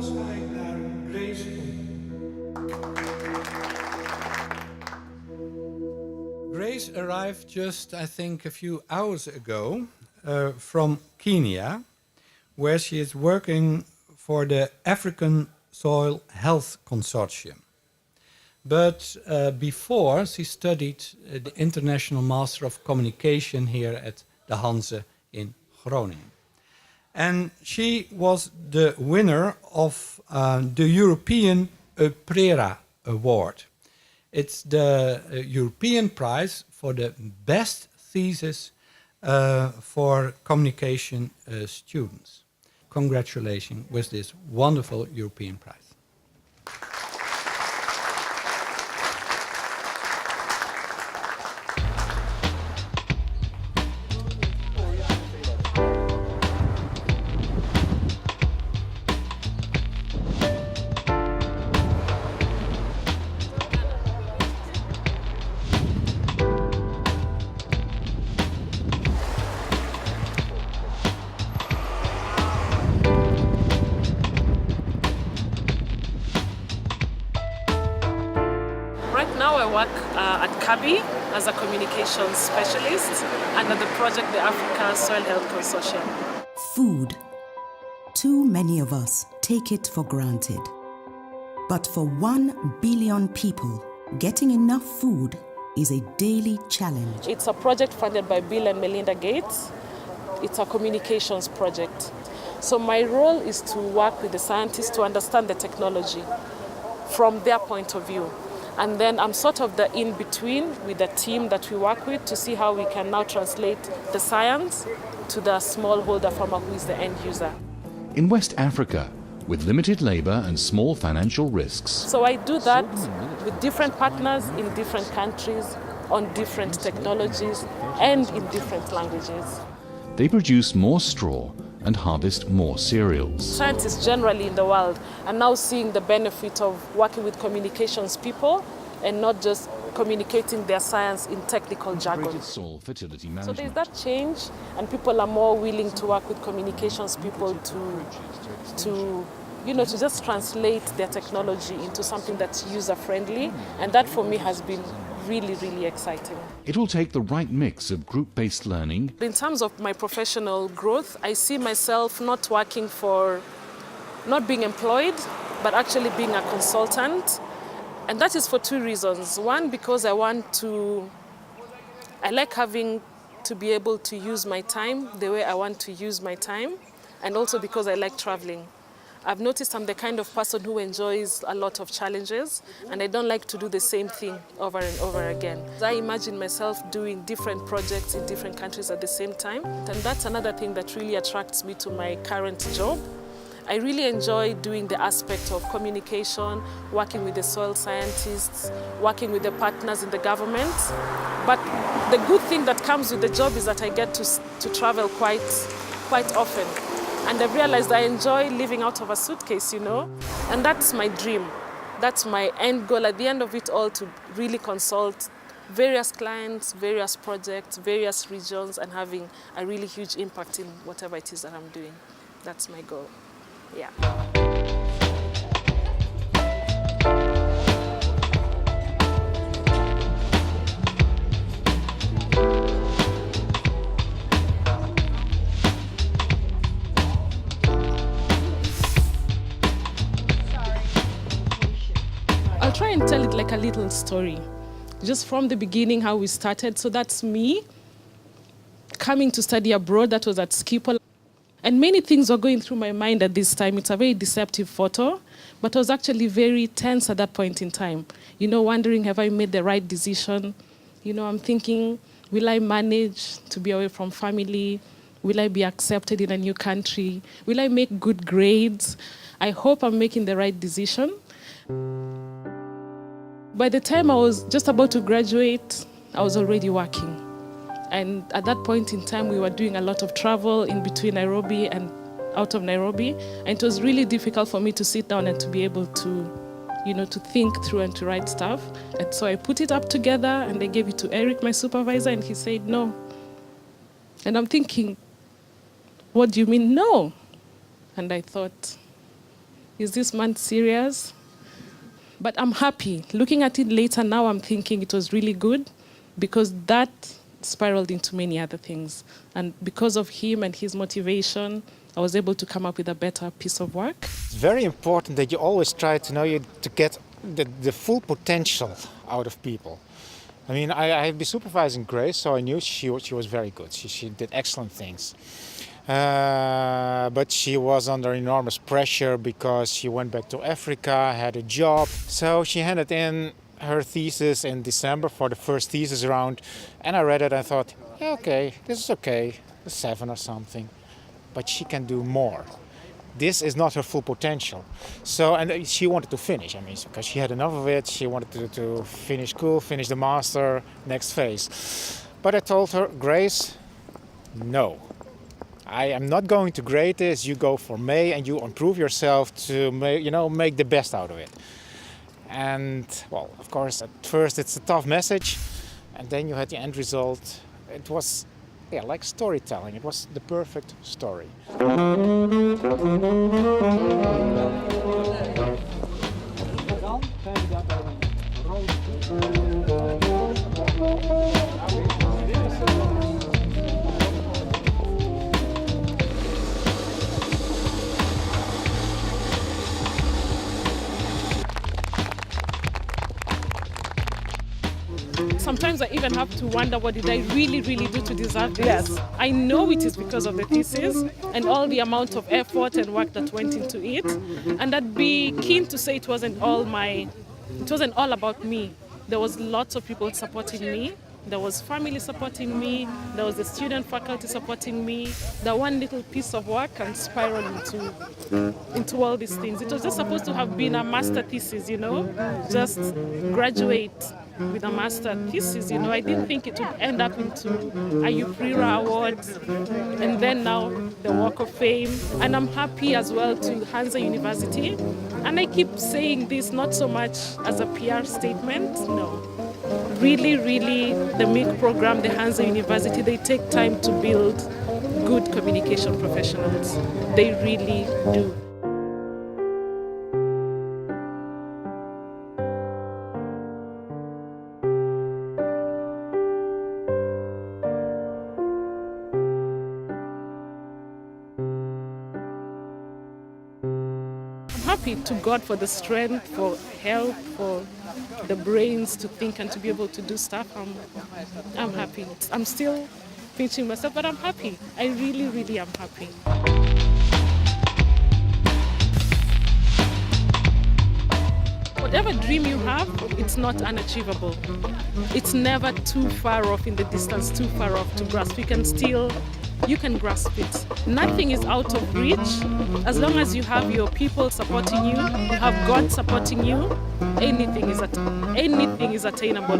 applaus ga ik naar Grace toe. Grace arrived just, I think, a few hours ago from Kenya, where she is working for the African Soil Health Consortium. But before, she studied the International Master of Communication here at the Hanze in Groningen. And she was the winner of the European Prera Award. It's the European prize for the best thesis for communication students. Congratulations with this wonderful European prize. As a communications specialist under the project, the Africa Soil Health Consortium. Food. Too many of us take it for granted. But for 1 billion people, getting enough food is a daily challenge. It's a project funded by Bill and Melinda Gates. It's a communications project. So my role is to work with the scientists to understand the technology from their point of view. And then I'm sort of the in-between with the team that we work with to see how we can now translate the science to the smallholder farmer who is the end user. In West Africa, with limited labor and small financial risks. So I do that with different partners in different countries, on different technologies, and in different languages. They produce more straw and harvest more cereals. Scientists generally in the world are now seeing the benefit of working with communications people and not just communicating their science in technical jargon. Soil fertility management. So there's that change, and people are more willing to work with communications people to just translate their technology into something that's user-friendly, and that for me has been really, really exciting. It will take the right mix of group-based learning. In terms of my professional growth, I see myself not being employed, but actually being a consultant. And that is for two reasons. One, because I like having to be able to use my time the way I want to use my time, and also because I like traveling. I've noticed I'm the kind of person who enjoys a lot of challenges, and I don't like to do the same thing over and over again. I imagine myself doing different projects in different countries at the same time, and that's another thing that really attracts me to my current job. I really enjoy doing the aspect of communication, working with the soil scientists, working with the partners in the government. But the good thing that comes with the job is that I get to travel quite often. And I've realized I enjoy living out of a suitcase, and that's my dream. That's my end goal at the end of it all, to really consult various clients, various projects, various regions, and having a really huge impact in whatever it is that I'm doing. That's my goal. Yeah. I'll try and tell it like a little story, just from the beginning, how we started. So that's me coming to study abroad. That was at Schiphol. And many things were going through my mind at this time. It's a very deceptive photo, but I was actually very tense at that point in time. Wondering, have I made the right decision? I'm thinking, will I manage to be away from family? Will I be accepted in a new country? Will I make good grades? I hope I'm making the right decision. By the time I was just about to graduate, I was already working. And at that point in time, we were doing a lot of travel in between Nairobi and out of Nairobi. And it was really difficult for me to sit down and to be able to, to think through and to write stuff. And so I put it up together and I gave it to Eric, my supervisor, and he said no. And I'm thinking, what do you mean no? And I thought, is this man serious? But I'm happy. Looking at it later now, I'm thinking it was really good because that spiraled into many other things. And because of him and his motivation, I was able to come up with a better piece of work. It's very important that you always try to get the full potential out of people. I mean, I had been supervising Grace, so I knew she was very good. She did excellent things. But she was under enormous pressure because she went back to Africa, had a job. So she handed in her thesis in December for the first thesis round. And I read it and I thought, yeah, okay, this is okay, a 7 or something. But she can do more. This is not her full potential. So, and she wanted to finish, I mean, because she had enough of it. She wanted to finish school, finish the master, next phase. But I told her, Grace, no. I am not going to grade this. You go for May and you improve yourself to make the best out of it. And, well, of course, at first it's a tough message. And then you had the end result. It was like storytelling. It was the perfect story. Sometimes I even have to wonder, what did I really, really do to deserve this? Yes. I know it is because of the thesis and all the amount of effort and work that went into it. And I'd be keen to say it wasn't all about me. There was lots of people supporting me. There was family supporting me. There was the student faculty supporting me. That one little piece of work can spiral into all these things. It was just supposed to have been a master thesis, just graduate with a master thesis, I didn't think it would end up into a UPRIRA award and then now the Walk of Fame. And I'm happy as well to Hansa University. And I keep saying this not so much as a PR statement, no. Really, really, the MIG program, the Hansa University, they take time to build good communication professionals. They really do. Happy to God for the strength, for help, for the brains to think and to be able to do stuff. I'm happy. I'm still pinching myself, but I'm happy. I really, really am happy. Whatever dream you have, it's not unachievable. It's never too far off in the distance, too far off to grasp. You can grasp it. Nothing is out of reach. As long as you have your people supporting you, you have God supporting you, anything is attainable.